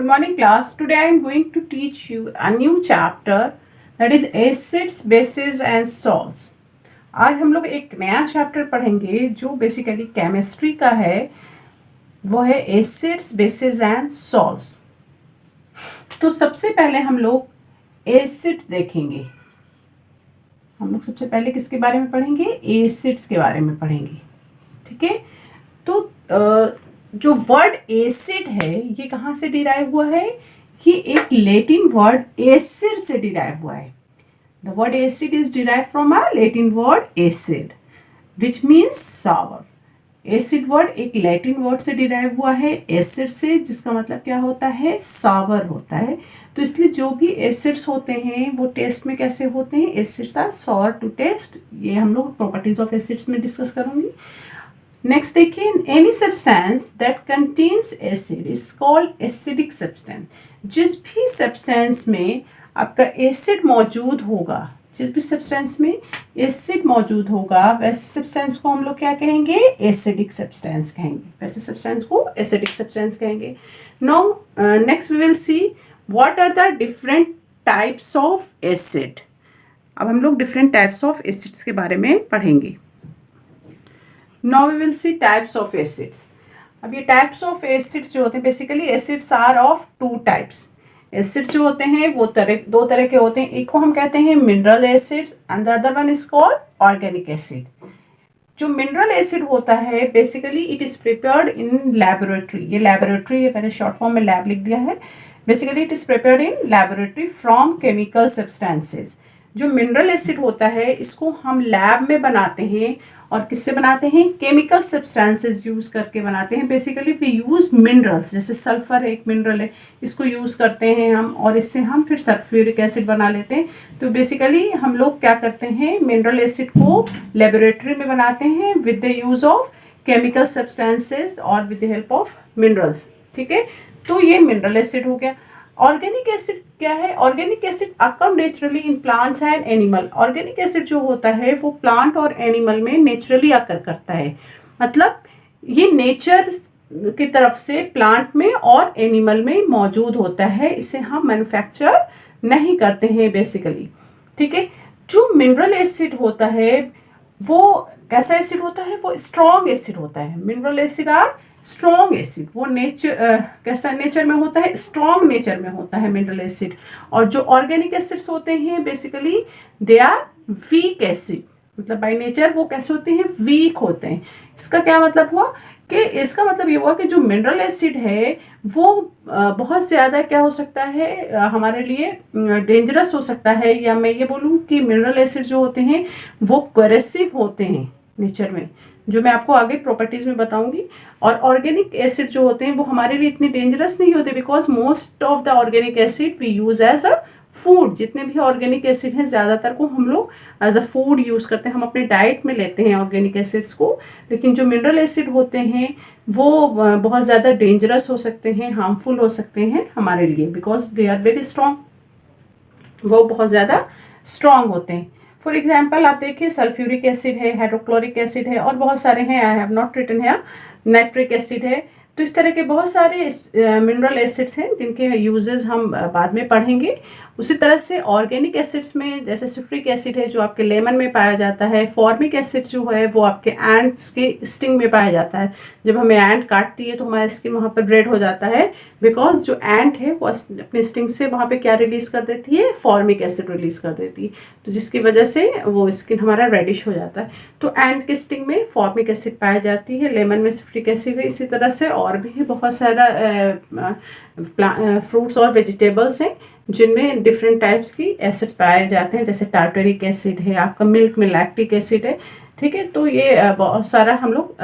morning class. Today I am going to teach you a new chapter that is acids, bases and salts. आज हम लोग एक नया chapter पढ़ेंगे जो बेसिकली केमिस्ट्री का है, वो है एसिड्स, बेसेस एंड सॉल्ट्स। तो सबसे पहले हम लोग एसिड देखेंगे। हम लोग सबसे पहले किसके बारे में पढ़ेंगे? एसिड्स के बारे में पढ़ेंगे। ठीक है, तो जो वर्ड एसिड है ये कहाँ से डिराइव हुआ है? ये एक लैटिन वर्ड एसिड से डिराइव हुआ है। The word acid is derive from a Latin word acid which means sour. Acid word एक लैटिन वर्ड से डिराइव हुआ है एसिड से, जिसका मतलब क्या होता है? सावर होता है। तो इसलिए जो भी एसिड्स होते हैं वो टेस्ट में कैसे होते हैं? Acids are sour to taste. ये हम लोग प्रॉपर्टीज ऑफ एसिड्स में डिस्कस करूंगी। नेक्स्ट देखिए, any substance that contains acid is called acidic substance. जिस भी सब्सटेंस में आपका एसिड मौजूद होगा, जिस भी सब्सटेंस में एसिड मौजूद होगा, वैसे सब्सटेंस को हम लोग क्या कहेंगे? एसिडिक सब्सटेंस कहेंगे। वैसे सब्सटेंस को एसिडिक सब्सटेंस कहेंगे। Now next we will see what are the different types of acid. अब हम लोग डिफरेंट टाइप्स ऑफ एसिड्स के बारे में पढ़ेंगे। Now we will see types of acids. अब ये types of acids जो होते हैं, basically acids are of two types. Acids जो होते हैं वो दो तरह के होते हैं। एक को हम कहते हैं mineral acids and the other one is called organic acid. जो mineral acid होता है basically it is prepared in laboratory. ये laboratory है, मैंने short form में lab लिख दिया है। Basically it is prepared in laboratory from chemical substances. जो मिनरल एसिड होता है इसको हम लैब में बनाते हैं। और किससे बनाते हैं? केमिकल सब्सटेंसेस यूज करके बनाते हैं। बेसिकली वी यूज मिनरल्स, जैसे सल्फर एक मिनरल है, इसको यूज करते हैं हम, और इससे हम फिर सल्फ्यूरिक एसिड बना लेते हैं। तो बेसिकली हम लोग क्या करते हैं? मिनरल एसिड को लेबोरेटरी में बनाते हैं with the use of chemical substances और with the help of minerals. ठीक है, तो ये मिनरल एसिड हो गया। ऑर्गेनिक एसिड क्या है? Organic acid occur naturally in plants and animal. Organic acid जो होता है वो प्लांट और एनिमल में नेचुरली अकर करता है। मतलब ये नेचर की तरफ से प्लांट में और एनिमल में मौजूद होता है, इसे हम मैन्युफैक्चर नहीं करते हैं बेसिकली। ठीक है, जो मिनरल एसिड होता है वो कैसा एसिड होता है? वो स्ट्रॉन्ग एसिड होता है। Mineral acid are strong acid. वो कैसा नेचर में होता है? स्ट्रॉन्ग नेचर में होता है मिनरल एसिड। और जो ऑर्गेनिक एसिड्स होते हैं basically they are weak acid. मतलब बाय नेचर वो कैसे होते हैं? वीक होते हैं। इसका क्या मतलब हुआ कि इसका मतलब ये हुआ कि जो मिनरल एसिड है वो बहुत ज़्यादा क्या हो सकता है हमारे लिए डेंजरस हो सकता है, या मैं ये बोलूँ कि मिनरल एसिड जो होते हैं वो कोरेसिव होते हैं नेचर में, जो मैं आपको आगे प्रॉपर्टीज में बताऊंगी। और ऑर्गेनिक एसिड जो होते हैं वो हमारे लिए इतने डेंजरस नहीं होते, because most of the organic acid we use as a food. जितने भी ऑर्गेनिक एसिड हैं ज़्यादातर को हम लोग एज अ फूड यूज़ करते हैं, हम अपने डाइट में लेते हैं ऑर्गेनिक एसिड्स को। लेकिन जो मिनरल एसिड होते हैं वो बहुत ज़्यादा डेंजरस हो सकते हैं, हार्मफुल हो सकते हैं हमारे लिए, because they are very strong. वो बहुत ज़्यादा स्ट्रॉन्ग होते हैं। फॉर एग्जाम्पल आप देखिए, सल्फ्यूरिक एसिड है, हाइड्रोक्लोरिक एसिड है और बहुत सारे हैं। आई हैव नॉट रिटन है। नाइट्रिक एसिड है। तो इस तरह के बहुत सारे मिनरल एसिड्स हैं जिनके यूजेस हम बाद में पढ़ेंगे। उसी तरह से ऑर्गेनिक एसिड्स में जैसे सिट्रिक एसिड है जो आपके लेमन में पाया जाता है। फॉर्मिक एसिड जो है वो आपके एंट्स के स्टिंग में पाया जाता है। जब हमें एंट काटती है तो हमारा स्किन वहाँ पर रेड हो जाता है, बिकॉज जो एंट है वो अपने स्टिंग से वहाँ पे क्या रिलीज कर देती है? फॉर्मिक एसिड रिलीज कर देती है, तो जिसकी वजह से वो स्किन हमारा रेडिश हो जाता है। तो एंट के स्टिंग में फॉर्मिक एसिड पाई जाती है, लेमन में सिट्रिक एसिड है। इसी तरह से और भी बहुत सारा फ्रूट्स और वेजिटेबल्स हैं जिनमें डिफरेंट टाइप्स की एसिड पाए जाते हैं, जैसे टार्टरिक एसिड है, आपका मिल्क में लैक्टिक एसिड है। ठीक है, तो ये बहुत सारा हम लोग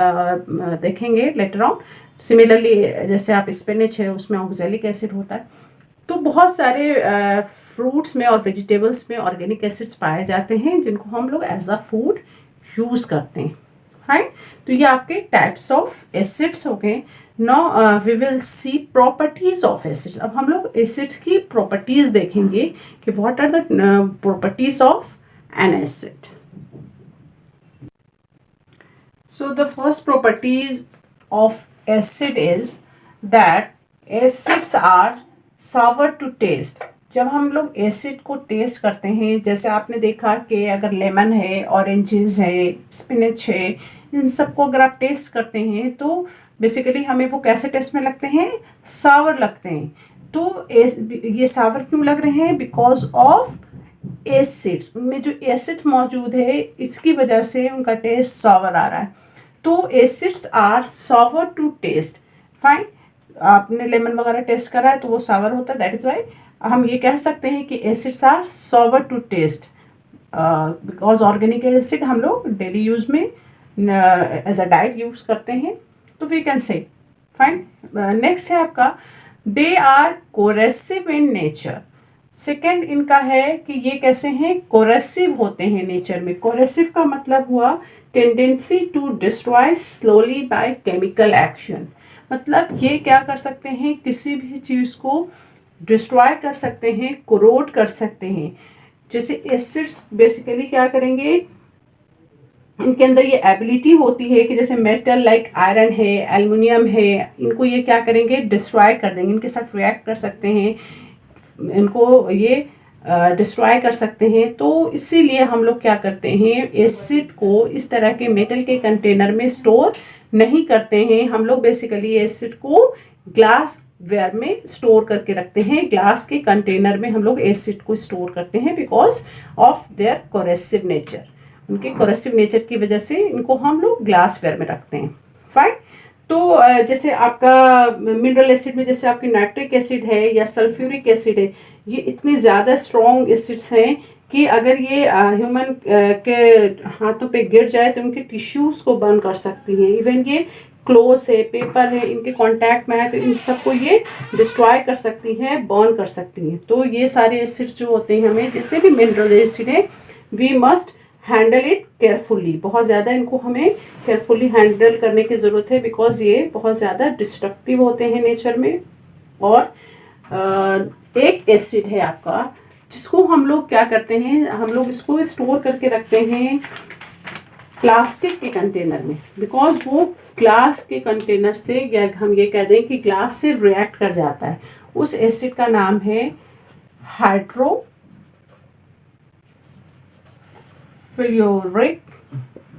देखेंगे लेटर ऑन। सिमिलरली जैसे आप स्पिनच है उसमें ऑक्जेलिक एसिड होता है। तो बहुत सारे फ्रूट्स में और वेजिटेबल्स में ऑर्गेनिक एसिड्स पाए जाते हैं जिनको हम लोग एज अ फूड यूज़ करते हैं। राइट, तो ये आपके टाइप्स ऑफ एसिड्स हो गए। Now we will see properties of acids. अब हम लोग एसिड्स की प्रॉपर्टीज देखेंगे कि what are the properties of an acid. So the first properties of acid is that acids are sour to taste. जब हम लोग एसिड को टेस्ट करते हैं, जैसे आपने देखा कि अगर लेमन है, ऑरेंजेस है, स्पिनच है, इन सबको अगर आप टेस्ट करते हैं तो बेसिकली हमें वो कैसे टेस्ट में लगते हैं, सावर लगते हैं। तो ये सावर क्यों लग रहे हैं, बिकॉज ऑफ एसिड्स, उनमें जो एसिड्स मौजूद है इसकी वजह से उनका टेस्ट सावर आ रहा है। तो acids are sour to taste. Fine, आपने लेमन वगैरह टेस्ट करा है तो वो सावर होता है, दैट इज वाई हम ये कह सकते हैं कि acids are sour to taste, because organic acid हम लोग डेली यूज में एज अ डाइट यूज करते हैं, तो we can say. Fine, next है आपका they are corrosive in nature. Second इनका है कि ये कैसे हैं, कोरेसिव होते हैं नेचर में। कोरेसिव का मतलब हुआ tendency to destroy slowly by chemical action. मतलब ये क्या कर सकते हैं, किसी भी चीज़ को डिस्ट्रॉय कर सकते हैं, कोरोड कर सकते हैं। जैसे एसिड्स बेसिकली क्या करेंगे, इनके अंदर ये एबिलिटी होती है कि जैसे मेटल लाइक आयरन है, एल्युमिनियम है, इनको ये क्या करेंगे, डिस्ट्रॉय कर देंगे, इनके साथ रिएक्ट कर सकते हैं, इनको ये डिस्ट्रॉय कर सकते हैं। तो इसीलिए हम लोग क्या करते हैं, एसिड को इस तरह के मेटल के कंटेनर में स्टोर नहीं करते हैं। हम लोग बेसिकली एसिड को ग्लास वेयर में स्टोर करके रखते हैं, ग्लास के कंटेनर में हम लोग एसिड को स्टोर करते हैं because of their coercive nature. उनके कोरेसिव नेचर की वजह से इनको हम लोग ग्लास वेयर में रखते हैं। फाइन, तो जैसे आपका मिनरल एसिड में जैसे आपकी नाइट्रिक एसिड है या सल्फ्यूरिक एसिड है, ये इतने ज़्यादा स्ट्रॉन्ग एसिड्स हैं कि अगर ये ह्यूमन के हाथों पे गिर जाए तो उनके टिश्यूज़ को बर्न कर सकती हैं। इवन ये क्लोथ है, पेपर है, इनके कांटेक्ट में आए तो इन सबको ये डिस्ट्रॉय कर सकती हैं, बर्न कर सकती हैं। तो ये सारे एसिड्स जो होते हैं, हमें जितने भी मिनरल एसिड है, we must handle it carefully. बहुत ज़्यादा इनको हमें केयरफुली हैंडल करने की ज़रूरत है बिकॉज ये बहुत ज़्यादा डिस्ट्रक्टिव होते हैं नेचर में। और एक एसिड है आपका जिसको हम लोग क्या करते हैं, हम लोग इसको स्टोर करके रखते हैं प्लास्टिक के कंटेनर में, बिकॉज वो ग्लास के कंटेनर से, या हम ये कह दें कि ग्लास से रिएक्ट कर जाता है। उस एसिड का नाम है हाइड्रोफ्लोरिक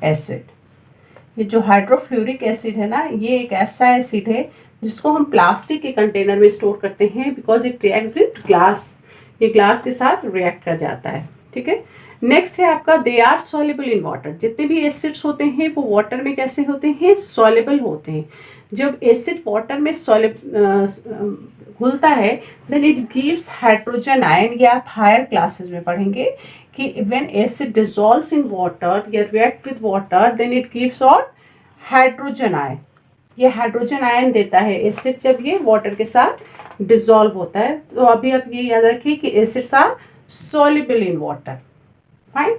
एसिड। ये जो हाइड्रोफ्लोरिक एसिड है ना, ये एक ऐसा एसिड है जिसको हम प्लास्टिक के कंटेनर में स्टोर करते हैं because it reacts with glass. ये ग्लास के साथ रिएक्ट कर जाता है, ठीक है। नेक्स्ट है आपका they are soluble in water. जितने भी एसिड्स होते हैं वो वाटर में कैसे होते हैं, सॉल्युबल होते हैं। जब एसिड वाटर में घुलता है then it gives hydrogen ion. ये आप हायर क्लासेस में पढ़ेंगे कि when acid dissolves in water या react with water then it gives और हाइड्रोजन आयन। ये हाइड्रोजन आयन देता है एसिड जब ये वाटर के साथ डिसॉल्व होता है। तो अभी आप ये याद रखिए कि acids are soluble in water. Fine,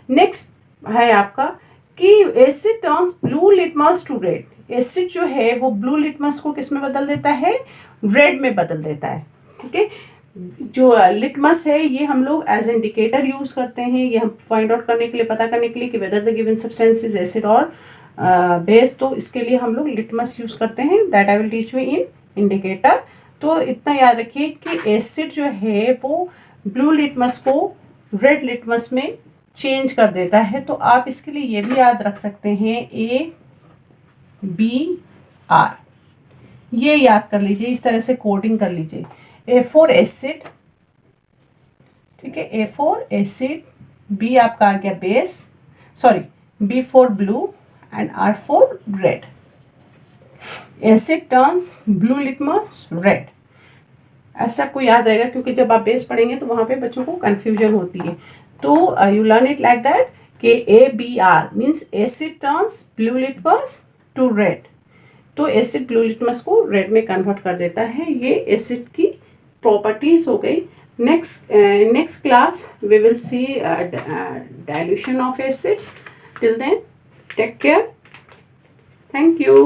next है आपका कि acid turns blue litmus to red. Acid जो है वो ब्लू लिटमस को किस में बदल देता है, रेड में बदल देता है, ठीक है। जो लिटमस है ये हम लोग एज इंडिकेटर यूज करते हैं, ये हम फाइंड आउट करने के लिए, पता करने के लिए कि whether the given substance is acid और बेस। तो इसके लिए हम लोग लिटमस यूज करते हैं, that I will teach you in indicator. तो इतना याद रखिए कि एसिड जो है वो ब्लू लिटमस को रेड लिटमस में चेंज कर देता है। तो आप इसके लिए ये भी याद रख सकते हैं ABR, ये याद कर लीजिए, इस तरह से कोडिंग कर लीजिए। A फॉर एसिड, ठीक है, A फॉर एसिड, B आपका आ गया base, sorry B for blue and R for red. Acid turns blue litmus red, ऐसा आपको याद रहेगा क्योंकि जब आप बेस पढ़ेंगे तो वहाँ पे बच्चों को कंफ्यूजन होती है। तो you learn it like that कि ABR means acid turns blue litmus to red. तो एसिड ब्लू लिटमस को रेड में कन्वर्ट कर देता है। ये एसिड की प्रॉपर्टीज हो गई। Next class we will see dilution of acids. Till then, take care. Thank you.